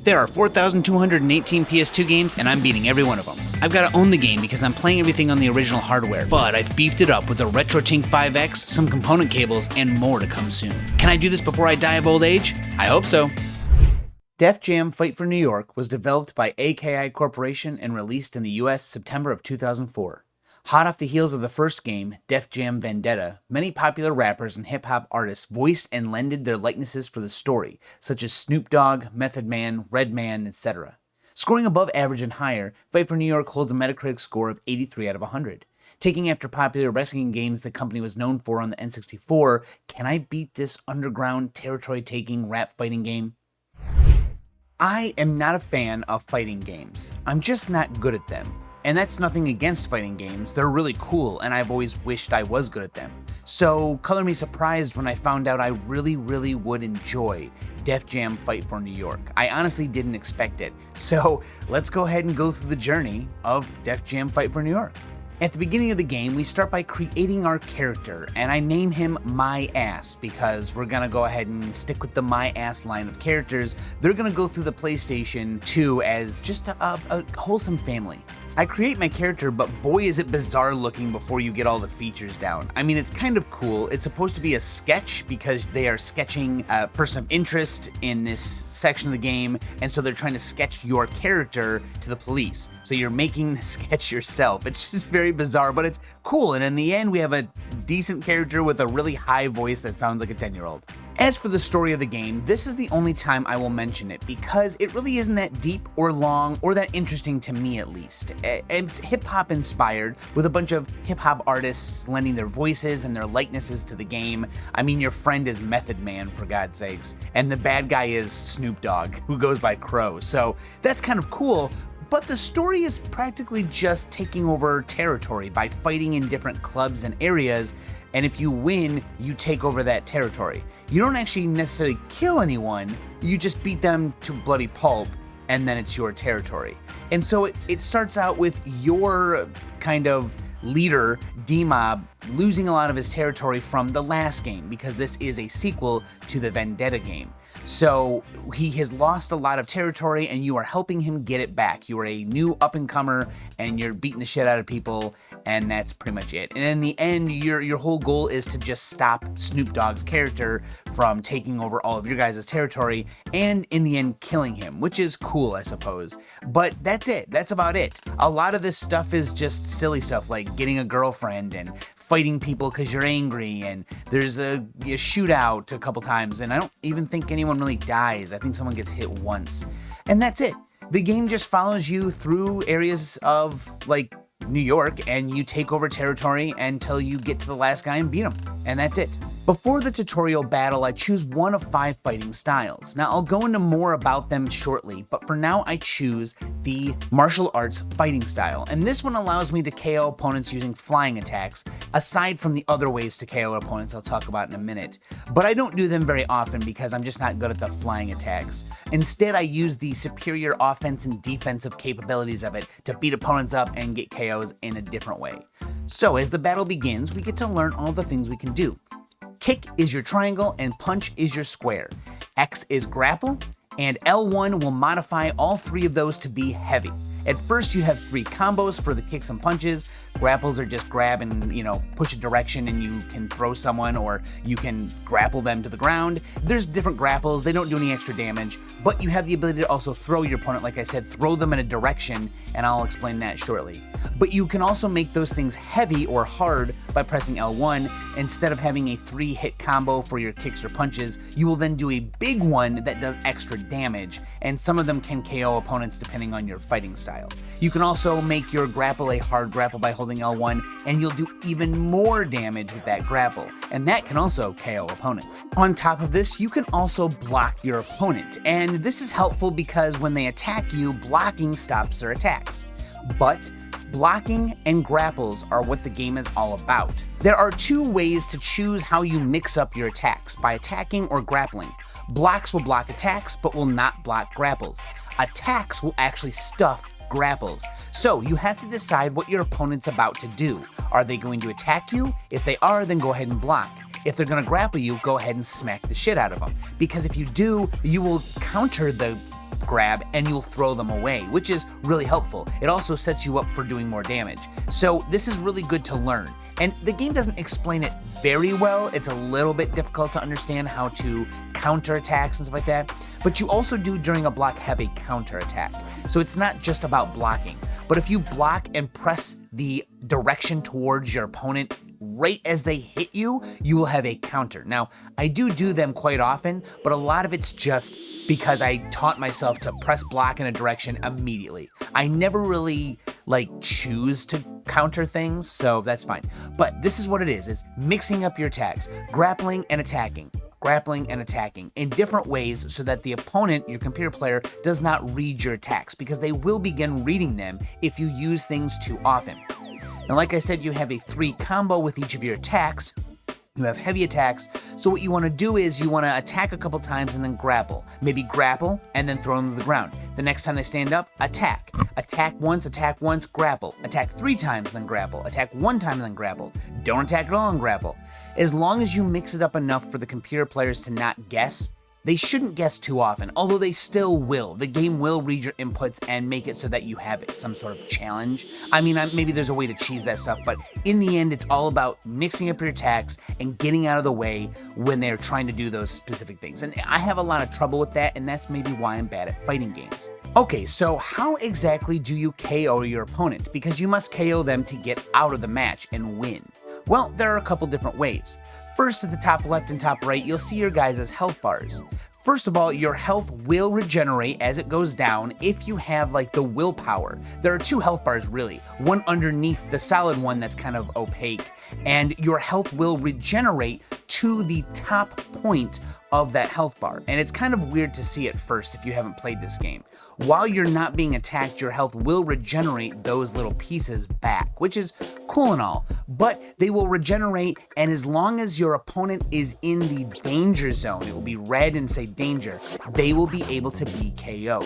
There are 4,218 PS2 games, and I'm beating every one of them. I've got to own the game because I'm playing everything on the original hardware, but I've beefed it up with a RetroTink 5X, some component cables, and more to come soon. Can I do this before I die of old age? I hope so. Def Jam Fight for New York was developed by AKI Corporation and released in the US September of 2004. Hot off the heels of the first game, Def Jam Vendetta, many popular rappers and hip-hop artists voiced and lended their likenesses for the story, such as Snoop Dogg, Method Man, Redman, etc. Scoring above average and higher, Fight for New York holds a Metacritic score of 83 out of 100. Taking after popular wrestling games the company was known for on the N64, can I beat this underground, territory-taking rap fighting game? I am not a fan of fighting games. I'm just not good at them. And that's nothing against fighting games, they're really cool and I've always wished I was good at them. So color me surprised when I found out I really would enjoy Def Jam Fight for New York. I honestly didn't expect it. So let's go ahead and go through the journey of Def Jam Fight for New York. At the beginning of the game, we start by creating our character, and I name him My Ass because we're gonna go ahead and stick with the My Ass line of characters. They're gonna go through the PlayStation 2 as just a wholesome family. I create my character, but boy is it bizarre looking before you get all the features down. I mean, it's kind of cool. It's supposed to be a sketch because they are sketching a person of interest in this section of the game, and so they're trying to sketch your character to the police. So you're making the sketch yourself. It's just very bizarre, but it's cool, and in the end, we have a decent character with a really high voice that sounds like a 10-year-old. As for the story of the game, this is the only time I will mention it because it really isn't that deep or long or that interesting to me at least. It's hip-hop inspired with a bunch of hip-hop artists lending their voices and their likenesses to the game. I mean, your friend is Method Man, for God's sakes, and the bad guy is Snoop Dogg, who goes by Crow, so that's kind of cool. But the story is practically just taking over territory by fighting in different clubs and areas, and if you win, you take over that territory. You don't actually necessarily kill anyone, you just beat them to bloody pulp, and then it's your territory. And so it starts out with your kind of leader, D-Mob, losing a lot of his territory from the last game, because this is a sequel to the Vendetta game. So he has lost a lot of territory and you are helping him get it back. You are a new up-and-comer and you're beating the shit out of people, and that's pretty much it. And in the end, your whole goal is to just stop Snoop Dogg's character from taking over all of your guys' territory and in the end killing him, which is cool, I suppose. But that's it. That's about it. A lot of this stuff is just silly stuff like getting a girlfriend and fighting people because you're angry, and there's a shootout a couple times, and I don't even think anyone really dies. I think someone gets hit once, and that's it. The game just follows you through areas of like New York, and you take over territory until you get to the last guy and beat him, and that's it. Before the tutorial battle, I choose one of 5 fighting styles. Now, I'll go into more about them shortly, but for now I choose the martial arts fighting style, and this one allows me to KO opponents using flying attacks, aside from the other ways to KO opponents I'll talk about in a minute. But I don't do them very often because I'm just not good at the flying attacks. Instead, I use the superior offense and defensive capabilities of it to beat opponents up and get KOs in a different way. So as the battle begins, we get to learn all the things we can do. Kick is your triangle and punch is your square. X is grapple, and L1 will modify all 3 of those to be heavy. At first you have 3 combos for the kicks and punches. Grapples are just grab and, push a direction and you can throw someone, or you can grapple them to the ground. There's different grapples, they don't do any extra damage, but you have the ability to also throw your opponent, like I said, throw them in a direction, and I'll explain that shortly. But you can also make those things heavy or hard by pressing L1. Instead of having a 3-hit combo for your kicks or punches, you will then do a big one that does extra damage, and some of them can KO opponents depending on your fighting style. You can also make your grapple a hard grapple by holding L1, and you'll do even more damage with that grapple, and that can also KO opponents. On top of this, you can also block your opponent, and this is helpful because when they attack you, blocking stops their attacks. But blocking and grapples are what the game is all about. There are 2 ways to choose how you mix up your attacks, by attacking or grappling. Blocks will block attacks, but will not block grapples. Attacks will actually stuff grapples. So you have to decide what your opponent's about to do. Are they going to attack you? If they are, then go ahead and block. If they're going to grapple you, go ahead and smack the shit out of them. Because if you do, you will counter the grab and you'll throw them away, which is really helpful. It also sets you up for doing more damage. So this is really good to learn. And the game doesn't explain it very well. It's a little bit difficult to understand how to counter attacks and stuff like that. But you also do during a block have a counter attack. So it's not just about blocking. But if you block and press the direction towards your opponent right as they hit you, you will have a counter. Now, I do them quite often, but a lot of it's just because I taught myself to press block in a direction immediately. I never really choose to counter things, so that's fine. But this is what it is mixing up your attacks, grappling and attacking in different ways so that the opponent, your computer player, does not read your attacks, because they will begin reading them if you use things too often. Now, like I said, you have a 3 combo with each of your attacks. You have heavy attacks, so what you want to do is you want to attack a couple times and then grapple. Maybe grapple and then throw them to the ground. The next time they stand up, attack. Attack once, grapple. Attack 3 times, then grapple. Attack 1 time, then grapple. Don't attack at all and grapple. As long as you mix it up enough for the computer players to not guess, they shouldn't guess too often, although they still will. The game will read your inputs and make it so that you have some sort of challenge. I mean, maybe there's a way to cheese that stuff, but in the end, it's all about mixing up your attacks and getting out of the way when they're trying to do those specific things. And I have a lot of trouble with that, and that's maybe why I'm bad at fighting games. Okay, so how exactly do you KO your opponent? Because you must KO them to get out of the match and win. Well, there are a couple different ways. First, at the top left and top right, you'll see your guys' health bars. First of all, your health will regenerate as it goes down if you have the willpower. There are 2 health bars really, one underneath the solid one that's kind of opaque, and your health will regenerate to the top point of that health bar. And it's kind of weird to see at first if you haven't played this game. While you're not being attacked, your health will regenerate those little pieces back, which is cool and all, but they will regenerate, and as long as your opponent is in the danger zone, it will be red and say danger, they will be able to be KO'd.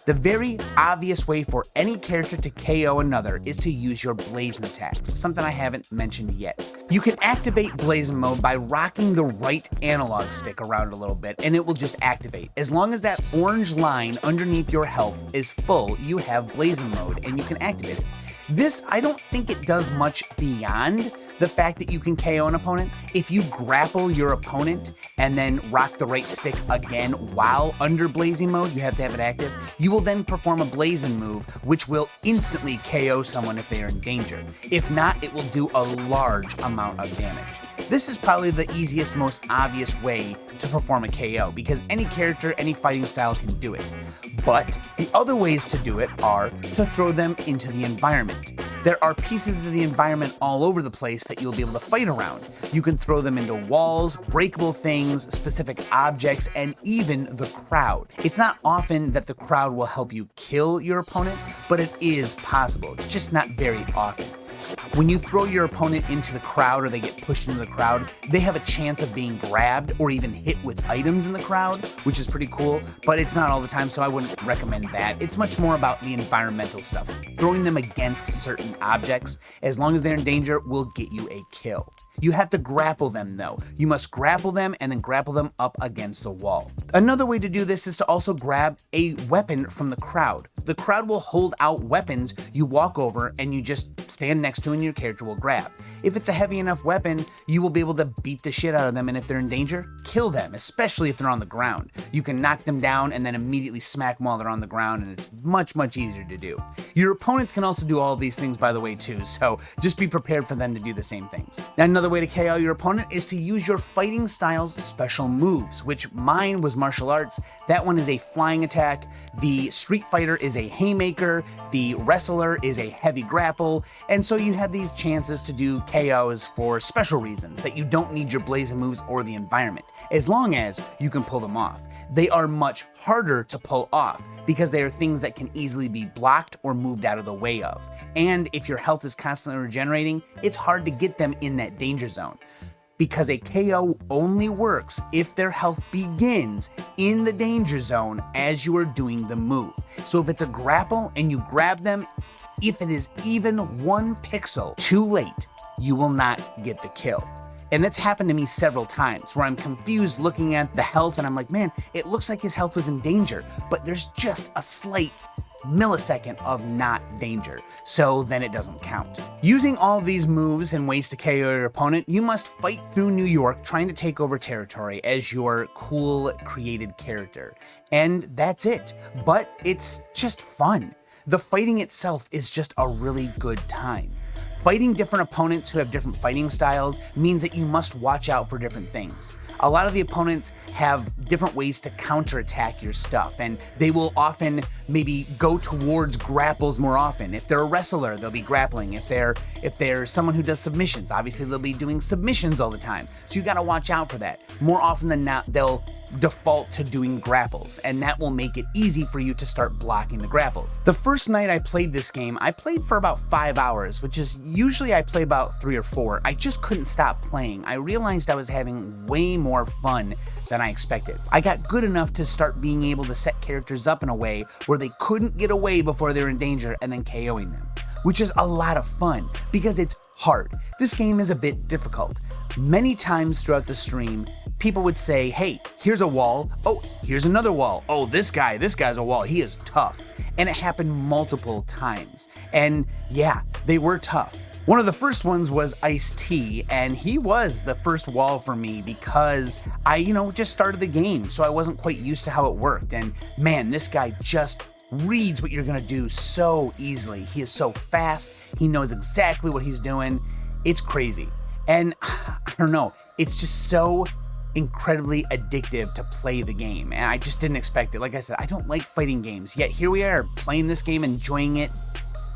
The very obvious way for any character to KO another is to use your blazing attacks, something I haven't mentioned yet. You can activate blazing mode by rocking the right analog stick around a little bit, and it will just activate. As long as that orange line underneath your health is full, you have blazing mode and you can activate it. This, I don't think it does much beyond the fact that you can KO an opponent. If you grapple your opponent and then rock the right stick again while under blazing mode, you have to have it active, you will then perform a blazing move, which will instantly KO someone if they are in danger. If not, it will do a large amount of damage. This is probably the easiest, most obvious way to perform a KO, because any character, any fighting style can do it. But the other ways to do it are to throw them into the environment. There are pieces of the environment all over the place that you'll be able to fight around. You can throw them into walls, breakable things, specific objects, and even the crowd. It's not often that the crowd will help you kill your opponent, but it is possible. It's just not very often. When you throw your opponent into the crowd or they get pushed into the crowd, they have a chance of being grabbed or even hit with items in the crowd, which is pretty cool, but it's not all the time, so I wouldn't recommend that. It's much more about the environmental stuff. Throwing them against certain objects, as long as they're in danger, will get you a kill. You have to grapple them though. You must grapple them and then grapple them up against the wall. Another way to do this is to also grab a weapon from the crowd. The crowd will hold out weapons you walk over and you just stand next to and your character will grab. If it's a heavy enough weapon, you will be able to beat the shit out of them, and if they're in danger, kill them, especially if they're on the ground. You can knock them down and then immediately smack them while they're on the ground, and it's much, much easier to do. Your opponents can also do all of these things, by the way, too, so just be prepared for them to do the same things. Now, another way to KO your opponent is to use your fighting style's special moves, which mine was martial arts. That one is a flying attack. The Street Fighter is a haymaker. The Wrestler is a heavy grapple. And so you have these chances to do KOs for special reasons that you don't need your blazing moves or the environment, as long as you can pull them off. They are much harder to pull off because they are things that can easily be blocked or moved out of the way of. And if your health is constantly regenerating, it's hard to get them in that danger zone, because a KO only works if their health begins in the danger zone as you are doing the move. So if it's a grapple and you grab them, if it is even 1 pixel too late, you will not get the kill. And that's happened to me several times where I'm confused looking at the health and I'm like, man, it looks like his health was in danger, but there's just a slight millisecond of not danger, so then it doesn't count. Using all of these moves and ways to KO your opponent, you must fight through New York trying to take over territory as your cool created character. And that's it, but it's just fun. The fighting itself is just a really good time. Fighting different opponents who have different fighting styles means that you must watch out for different things. A lot of the opponents have different ways to counterattack your stuff, and they will often maybe go towards grapples more often. If they're a wrestler, they'll be grappling. If they're someone who does submissions, obviously they'll be doing submissions all the time. So you gotta watch out for that. More often than not, they'll default to doing grapples, and that will make it easy for you to start blocking the grapples. The first night I played this game, I played for about 5 hours, which is usually I play about 3 or 4. I just couldn't stop playing. I realized I was having way more fun than I expected. I got good enough to start being able to set characters up in a way where they couldn't get away before they're in danger and then KOing them, which is a lot of fun because it's hard. This game is a bit difficult. Many times throughout the stream, people would say, hey, here's a wall. Oh, here's another wall. Oh, this guy's a wall. He is tough. And it happened multiple times. And yeah, they were tough. One of the first ones was Ice-T, and he was the first wall for me because I, just started the game, so I wasn't quite used to how it worked. And man, this guy just reads what you're gonna do so easily. He is so fast. He knows exactly what he's doing. It's crazy. And I don't know, it's just so incredibly addictive to play the game, and I just didn't expect it. Like I said, I don't like fighting games, yet here we are playing this game, enjoying it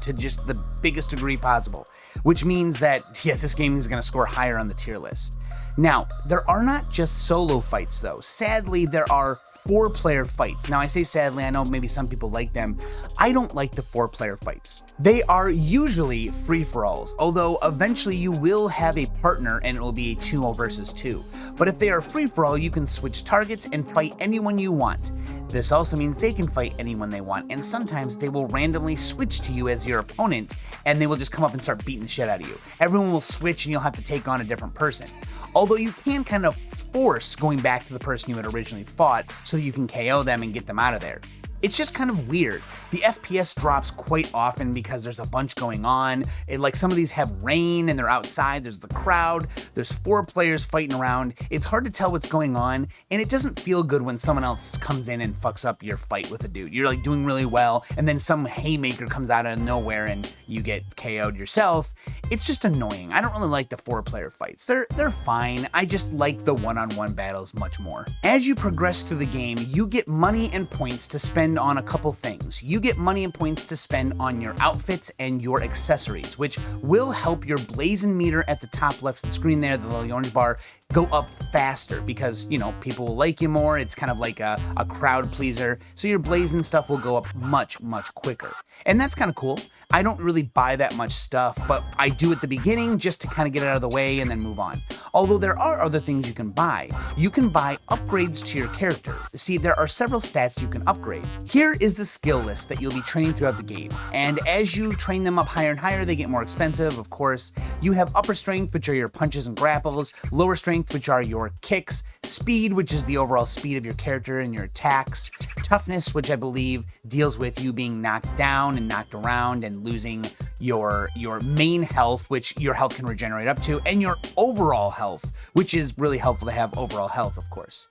to just the biggest degree possible, which means that, yeah, this game is going to score higher on the tier list. Now, there are not just solo fights though. Sadly, there are 4-player fights. Now I say sadly, I know maybe some people like them. I don't like the 4-player fights. They are usually free-for-alls, although eventually you will have a partner and it will be a 2 versus 2. But if they are free-for-all, you can switch targets and fight anyone you want. This also means they can fight anyone they want, and sometimes they will randomly switch to you as your opponent, and they will just come up and start beating the shit out of you. Everyone will switch and you'll have to take on a different person. Although you can kind of force going back to the person you had originally fought so that you can KO them and get them out of there. It's just kind of weird. The FPS drops quite often because there's a bunch going on. Like some of these have rain and they're outside, there's the crowd, there's 4 players fighting around. It's hard to tell what's going on, and it doesn't feel good when someone else comes in and fucks up your fight with a dude. You're like doing really well, and then some haymaker comes out of nowhere and you get KO'd yourself. It's just annoying. I don't really like the 4-player fights. They're fine. I just like the one-on-one battles much more. As you progress through the game, you get money and points to spend on a couple things. You get money and points to spend on your outfits and your accessories, which will help your blazon meter at the top left of the screen there, the little orange bar, go up faster because, people will like you more. It's kind of like a crowd pleaser. So your blazon stuff will go up much, much quicker. And that's kind of cool. I don't really buy that much stuff, but I do at the beginning just to kind of get it out of the way and then move on. Although there are other things you can buy. You can buy upgrades to your character. See, there are several stats you can upgrade. Here is the skill list that you'll be training throughout the game. And as you train them up higher and higher, they get more expensive, of course. You have upper strength, which are your punches and grapples, lower strength, which are your kicks, speed, which is the overall speed of your character and your attacks, toughness, which I believe deals with you being knocked down and knocked around and losing your main health, which your health can regenerate up to, and your overall health, which is really helpful to have overall health, of course.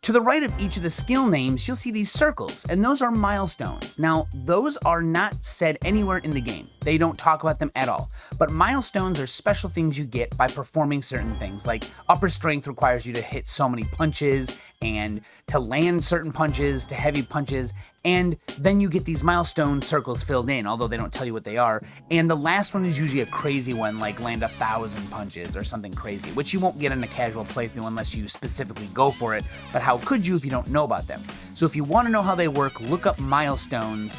To the right of each of the skill names, you'll see these circles, and those are milestones. Now, those are not said anywhere in the game. They don't talk about them at all. But milestones are special things you get by performing certain things, like upper strength requires you to hit so many punches, and to land certain punches, to heavy punches, and then you get these milestone circles filled in, although they don't tell you what they are. And the last one is usually a crazy one, like land 1,000 punches or something crazy, which you won't get in a casual playthrough unless you specifically go for it, but how could you if you don't know about them? So if you want to know how they work, look up milestones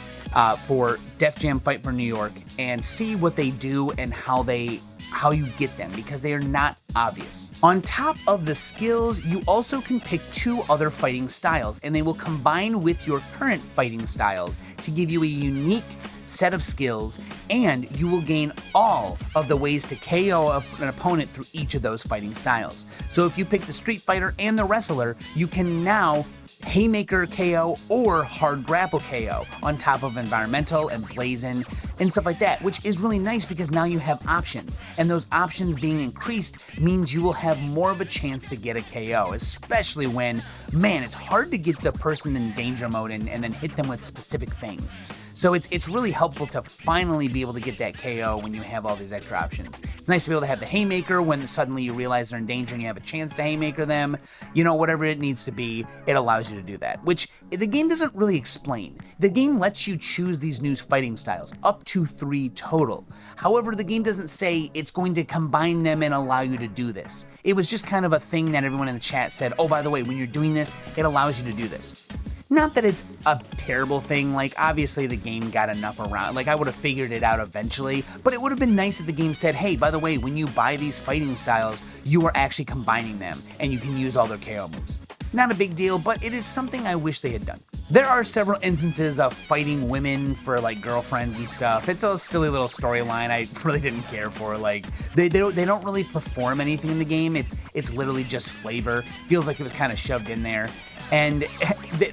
for Def Jam Fight for New York and see what they do and how you get them, because they are not obvious. On top of the skills, you also can pick 2 other fighting styles, and they will combine with your current fighting styles to give you a unique set of skills, and you will gain all of the ways to KO an opponent through each of those fighting styles. So if you pick the Street Fighter and the Wrestler, you can now Haymaker KO or Hard Grapple KO on top of Environmental and Blazin' and stuff like that, which is really nice because now you have options, and those options being increased means you will have more of a chance to get a KO, especially when, man, it's hard to get the person in danger mode and then hit them with specific things. So it's really helpful to finally be able to get that KO when you have all these extra options. It's nice to be able to have the Haymaker when suddenly you realize they're in danger and you have a chance to Haymaker them. You know, whatever it needs to be, it allows you to do that, which the game doesn't really explain. The game lets you choose these new fighting styles, up to 3 total. However, the game doesn't say it's going to combine them and allow you to do this. It was just kind of a thing that everyone in the chat said, oh, by the way, when you're doing this, it allows you to do this. Not that it's a terrible thing, like obviously the game got enough around, like I would have figured it out eventually, but it would have been nice if the game said, hey, by the way, when you buy these fighting styles, you are actually combining them and you can use all their KO moves. Not a big deal, but it is something I wish they had done. There are several instances of fighting women for like girlfriends and stuff. It's a silly little storyline I really didn't care for. Like they don't really perform anything in the game. It's literally just flavor. Feels like it was kind of shoved in there. And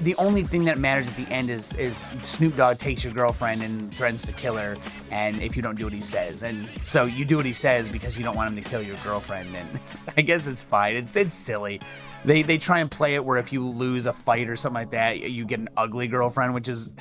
the only thing that matters at the end is Snoop Dogg takes your girlfriend and threatens to kill her, and if you don't do what he says. And so you do what he says because you don't want him to kill your girlfriend, and I guess it's fine. It's silly. They try and play it where if you lose a fight or something like that, you get an ugly girlfriend, which is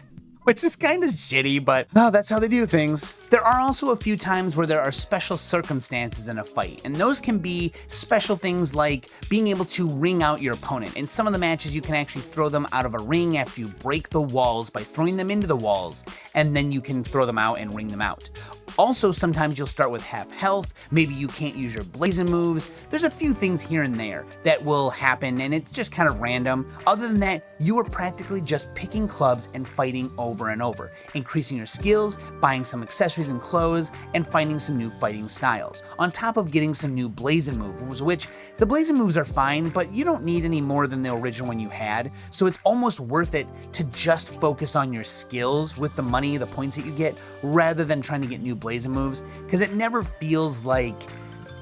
kind of shitty, but that's how they do things. There are also a few times where there are special circumstances in a fight, and those can be special things like being able to ring out your opponent. In some of the matches, you can actually throw them out of a ring after you break the walls by throwing them into the walls, and then you can throw them out and ring them out. Also, sometimes you'll start with half health, maybe you can't use your blazing moves. There's a few things here and there that will happen, and it's just kind of random. Other than that, you are practically just picking clubs and fighting over and over, increasing your skills, buying some accessories and clothes, and finding some new fighting styles, on top of getting some new blazing moves, which the blazing moves are fine, but you don't need any more than the original one you had, so it's almost worth it to just focus on your skills with the money, the points that you get, rather than trying to get new blazing moves, because it never feels like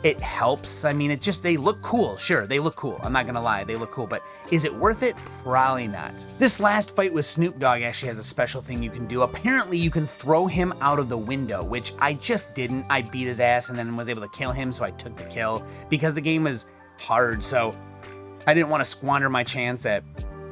it helps. I mean, they look cool. Sure, they look cool. I'm not gonna lie, they look cool, but is it worth it? Probably not. This last fight with Snoop Dogg actually has a special thing you can do. Apparently, you can throw him out of the window, which I just didn't. I beat his ass and then was able to kill him, so I took the kill because the game is hard, so I didn't want to squander my chance at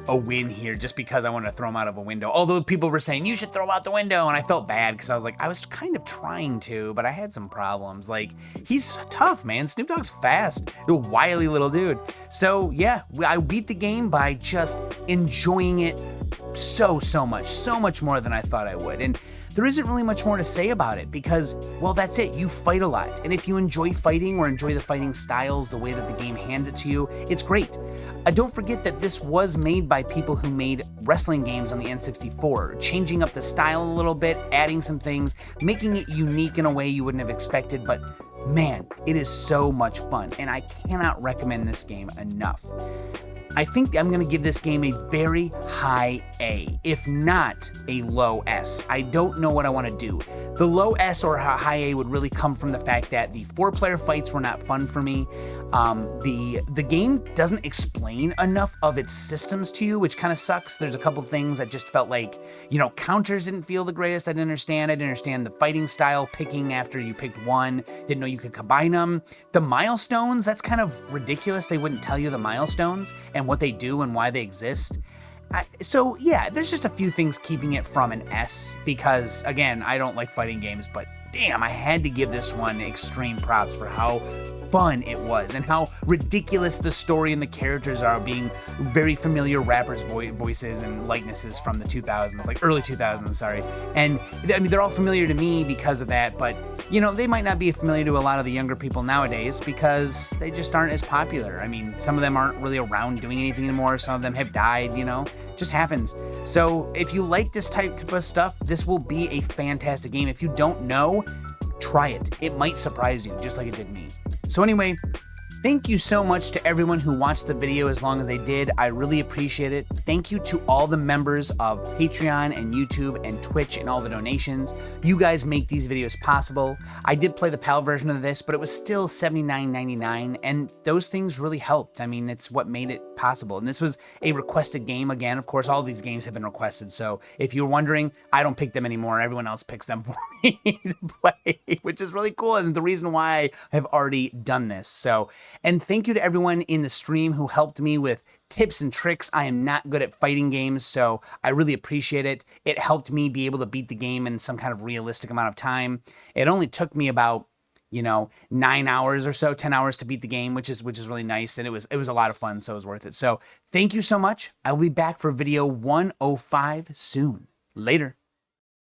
a win here just because I wanted to throw him out of a window. Although people were saying, you should throw him out the window, and I felt bad because I was like, I was kind of trying to, but I had some problems. Like, he's tough, man. Snoop Dogg's fast. A wily little dude. So, yeah, I beat the game by just enjoying it so much more than I thought I would. And there isn't really much more to say about it because, well, that's it. You fight a lot. And if you enjoy fighting or enjoy the fighting styles, the way that the game hands it to you, it's great. Don't forget that this was made by people who made wrestling games on the N64, changing up the style a little bit, adding some things, making it unique in a way you wouldn't have expected, but man, it is so much fun, and I cannot recommend this game enough. I think I'm going to give this game a very high A, if not a low S. I don't know what I want to do. The low S or high A would really come from the fact that the 4-player fights were not fun for me. The game doesn't explain enough of its systems to you, which kind of sucks. There's a couple things that just felt like, counters didn't feel the greatest. I didn't understand the fighting style, picking after you picked one. Didn't know you could combine them. The milestones, that's kind of ridiculous. They wouldn't tell you the milestones and what they do and why they exist. So yeah, there's just a few things keeping it from an S because, again, I don't like fighting games, but damn, I had to give this one extreme props for how fun it was and how ridiculous the story and the characters are, being very familiar rappers' voices and likenesses from the 2000s, like early 2000s, sorry. And I mean, they're all familiar to me because of that, but they might not be familiar to a lot of the younger people nowadays because they just aren't as popular. I mean, some of them aren't really around doing anything anymore. Some of them have died, just happens. So if you like this type of stuff, this will be a fantastic game. If you don't know, try it. It might surprise you, just like it did me. So anyway, Thank you so much to everyone who watched the video as long as they did. I really appreciate it. Thank you to all the members of Patreon and YouTube and Twitch and all the donations. You guys make these videos possible. I did play the PAL version of this, but it was still $79.99, and those things really helped. I mean, it's what made it possible. And this was a requested game again. Of course, all these games have been requested, so if you're wondering, I don't pick them anymore. Everyone else picks them for me to play, which is really cool, and the reason why I have already done this. So, and thank you to everyone in the stream who helped me with tips and tricks. I am not good at fighting games, so I really appreciate it. It helped me be able to beat the game in some kind of realistic amount of time. It only took me about, 9 hours or so, 10 hours to beat the game, which is really nice, and it was a lot of fun, so it was worth it. So thank you so much. I will be back for video 105 soon. Later.